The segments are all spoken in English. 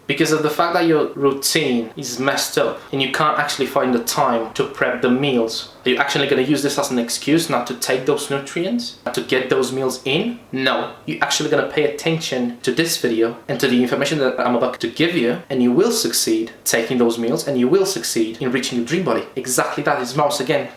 Because of the fact that your routine is messed up and you can't actually find the time to prep the meals, are you actually going to use this as an excuse not to take those nutrients, to get those meals in? No, you're actually going to pay attention to this video and to the information that I'm about to give you, and you will succeed taking those meals, and you will succeed in reaching your dream body. Exactly that is Mouse again.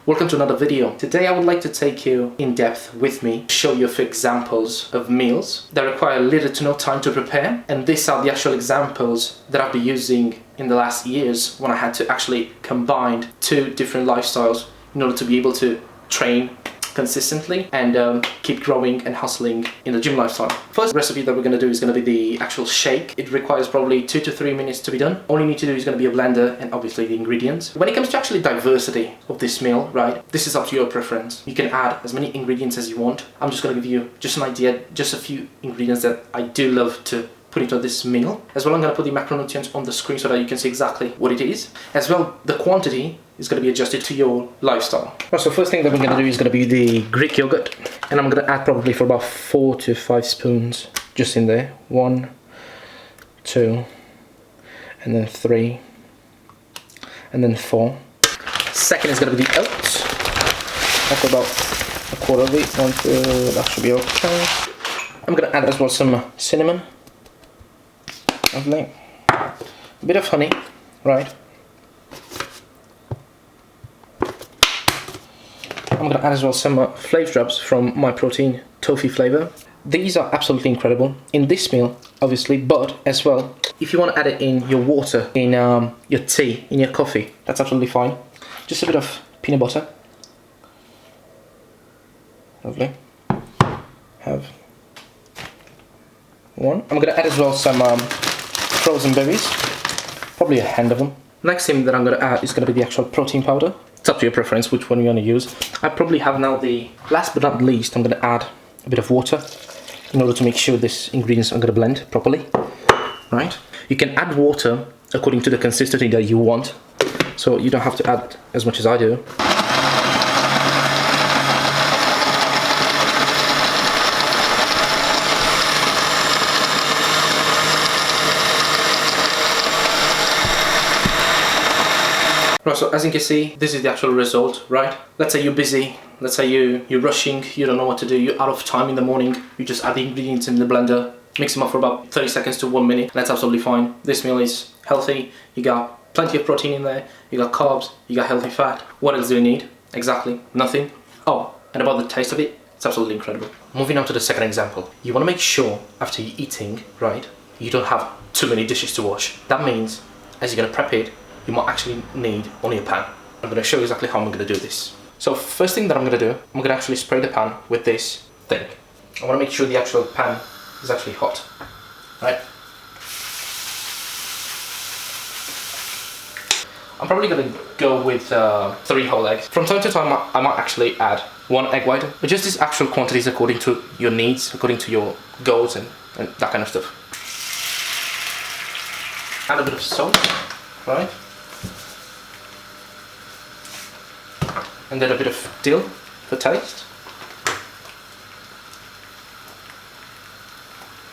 Welcome to another video. Today I would like to take you in depth with me, show you a few examples of meals that require little to no time to prepare, and these are the actual examples that I've been using in the last years when I had to actually combine two different lifestyles in order to be able to train consistently and keep growing and hustling in the gym lifestyle. First recipe that we're going to do is going to be the actual shake. It requires probably 2 to 3 minutes to be done. All you need to do is going to be a blender and obviously the ingredients. When it comes to actually diversity of this meal, right, this is up to your preference. You can add as many ingredients as you want. I'm just going to give you just an idea, just a few ingredients that I do love to put into this meal. As well, I'm going to put the macronutrients on the screen so that you can see exactly what it is. As well, the quantity is going to be adjusted to your lifestyle. Right, so first thing that we're going to do is going to be the Greek yogurt, and I'm going to add probably for about 4 to 5 spoons just in there. 1, 2, and then 3, and then 4. Second is going to be the oats. That's about a quarter of it. 1, 2, that should be okay. I'm going to add as well some cinnamon. Lovely. A bit of honey, right? I'm going to add as well some flavor drops from Myprotein tofu flavor. These are absolutely incredible in this meal, obviously, but as well, if you want to add it in your water, in your tea, in your coffee, that's absolutely fine. Just a bit of peanut butter. Lovely. Have one. I'm going to add as well some frozen berries, probably a hand of them. Next thing that I'm going to add is going to be the actual protein powder. It's up to your preference which one you want to use. I probably have now the last but not least, I'm going to add a bit of water in order to make sure these ingredients are going to blend properly. Right? You can add water according to the consistency that you want, so you don't have to add as much as I do. Right, so as you can see, this is the actual result, right? Let's say you're busy, let's say you're rushing, you don't know what to do, you're out of time in the morning, you just add the ingredients in the blender, mix them up for about 30 seconds to 1 minute, that's absolutely fine. This meal is healthy, you got plenty of protein in there, you got carbs, you got healthy fat. What else do you need? Exactly, nothing. Oh, and about the taste of it, it's absolutely incredible. Moving on to the second example. You want to make sure after you're eating, right, you don't have too many dishes to wash. That means, as you're going to prep it, you might actually need only a pan. I'm going to show you exactly how I'm going to do this. So first thing that I'm going to do, I'm going to actually spray the pan with this thing. I want to make sure the actual pan is actually hot, right? I'm probably going to go with 3 whole eggs. From time to time, I might actually add 1 egg white, but just this actual quantities according to your needs, according to your goals and that kind of stuff. Add a bit of salt, right? And then a bit of dill for taste.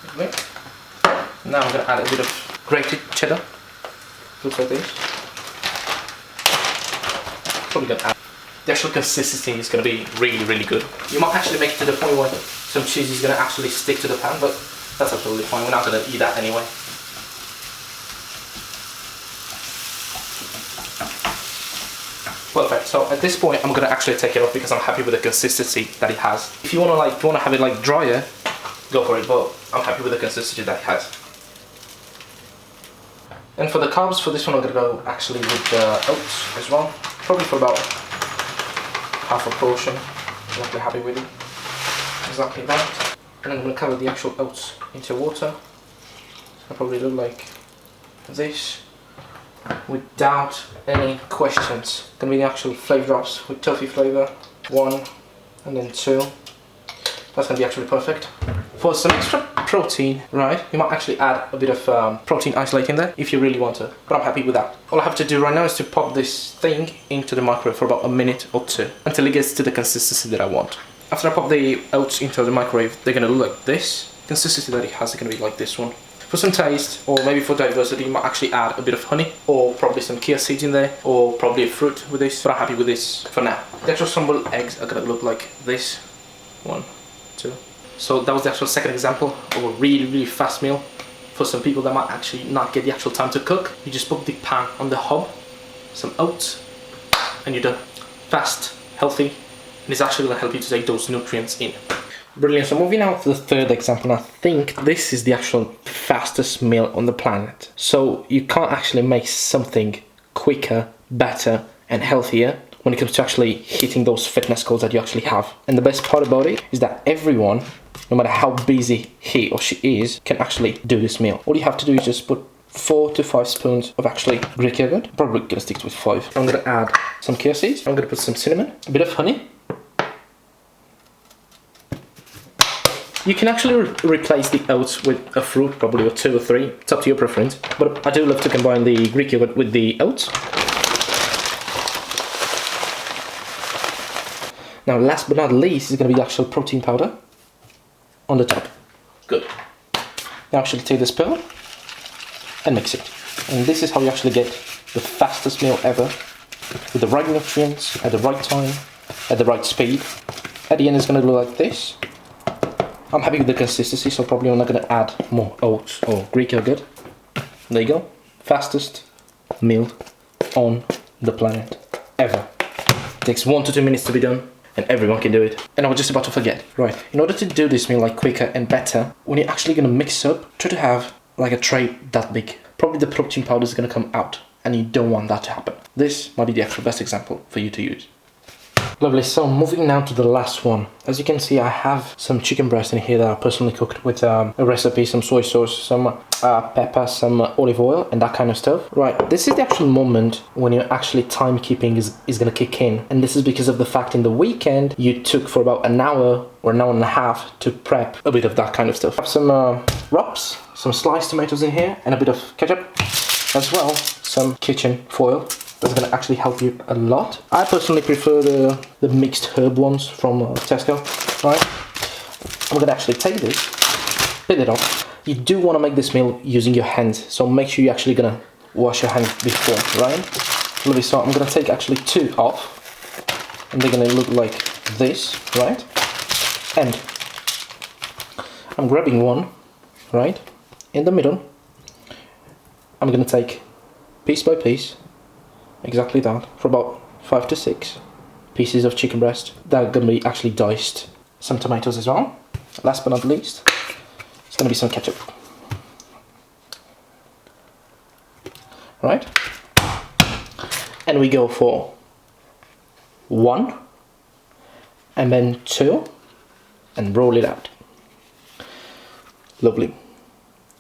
Okay. Now I'm going to add a bit of grated cheddar. Looks like this. Probably going to add. The actual consistency is going to be really, really good. You might actually make it to the point where some cheese is going to actually stick to the pan, but that's absolutely fine. We're not going to eat that anyway. Perfect. So at this point, I'm gonna actually take it off because I'm happy with the consistency that it has. If you wanna have it like drier, go for it. But I'm happy with the consistency that it has. And for the carbs, for this one, I'm gonna go actually with the oats as well. Probably for about half a portion. I'm actually happy with it. Exactly that. And I'm gonna cover the actual oats into water. So probably look like this. Without any questions. Gonna be the actual flavor drops with tofu flavor. 1 and then 2. That's gonna be actually perfect. For some extra protein, right, you might actually add a bit of protein isolate in there if you really want to, but I'm happy with that. All I have to do right now is to pop this thing into the microwave for about 1 minute or 2 until it gets to the consistency that I want. After I pop the oats into the microwave, they're gonna look like this. Consistency that it has is gonna be like this one. For some taste, or maybe for diversity, you might actually add a bit of honey, or probably some chia seeds in there, or probably a fruit with this, but I'm happy with this for now. The actual scrambled eggs are gonna look like this. 1, 2. So that was the actual second example of a really fast meal. For some people that might actually not get the actual time to cook, you just put the pan on the hob, some oats, and you're done. Fast, healthy, and it's actually gonna help you to take those nutrients in. Brilliant. So moving on to the third example, I think this is the actual fastest meal on the planet. So you can't actually make something quicker, better, and healthier when it comes to actually hitting those fitness goals that you actually have. And the best part about it is that everyone, no matter how busy he or she is, can actually do this meal. All you have to do is just put 4 to 5 spoons of actually Greek yogurt. Probably gonna stick with 5. I'm gonna add some chia seeds. I'm gonna put some cinnamon, a bit of honey. You can actually replace the oats with a fruit, probably or 2 or 3. It's up to your preference. But I do love to combine the Greek yogurt with the oats. Now, last but not least, is going to be the actual protein powder on the top. Good. Now actually take the spoon and mix it. And this is how you actually get the fastest meal ever, with the right nutrients, at the right time, at the right speed. At the end it's going to look like this. I'm happy with the consistency, so probably I'm not going to add more oats or Greek yogurt. There you go. Fastest meal on the planet ever. It takes 1 to 2 minutes to be done, and everyone can do it. And I was just about to forget. Right, in order to do this meal like quicker and better, when you're actually going to mix up, try to have like a tray that big. Probably the protein powder is going to come out, and you don't want that to happen. This might be the actual best example for you to use. Lovely, so moving now to the last one. As you can see, I have some chicken breast in here that I personally cooked with a recipe, some soy sauce, some pepper, some olive oil, and that kind of stuff. Right, this is the actual moment when your actually timekeeping is going to kick in. And this is because of the fact in the weekend, you took for about an hour or an hour and a half to prep a bit of that kind of stuff. I have some wraps, some sliced tomatoes in here, and a bit of ketchup, as well some kitchen foil. That's going to actually help you a lot. I personally prefer the mixed herb ones from Tesco, right? I'm going to actually take this, peel it off. You do want to make this meal using your hands, so make sure you're actually going to wash your hands before, right? Lovely, so I'm going to take actually 2 off, and they're going to look like this, right? And I'm grabbing one, right, in the middle. I'm going to take piece by piece, exactly that, for about 5 to 6 pieces of chicken breast that are going to be actually diced. Some tomatoes as well. Last but not least, it's going to be some ketchup. Right? And we go for 1, and then 2, and roll it out. Lovely.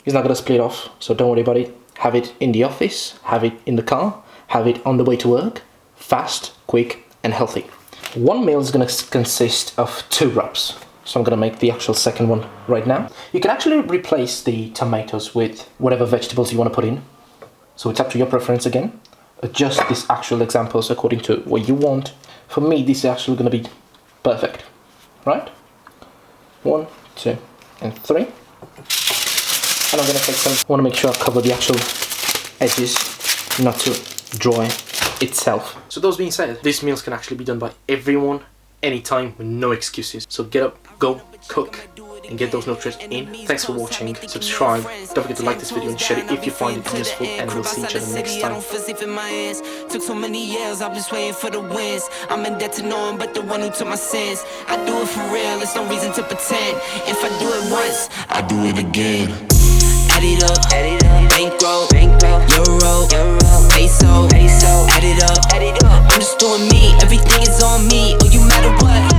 It's not going to split off, so don't worry about it. Have it in the office, have it in the car, have it on the way to work. Fast, quick, and healthy. One meal is going to consist of 2 wraps. So I'm going to make the actual second one right now. You can actually replace the tomatoes with whatever vegetables you want to put in. So it's up to your preference again. Adjust these actual examples according to what you want. For me, this is actually going to be perfect. Right? 1, 2, and 3. And I'm going to take some, I want to make sure I cover the actual edges, not to dry itself. So those being said, these meals can actually be done by everyone, anytime, with no excuses. So get up, go, cook, and get those nutrients in. Thanks for watching, subscribe, don't forget to like this video and share it if you find it useful, and we'll see each other next time. Took so many years, I'm just waiting for the wins. I'm in debt to no one but the one who took my sins. I do it for real, there's no reason to pretend. If I do it once, I do it again. Add it up, bankroll, euro, peso, add it up. I'm just doing me, everything is on me. Oh, you matter what?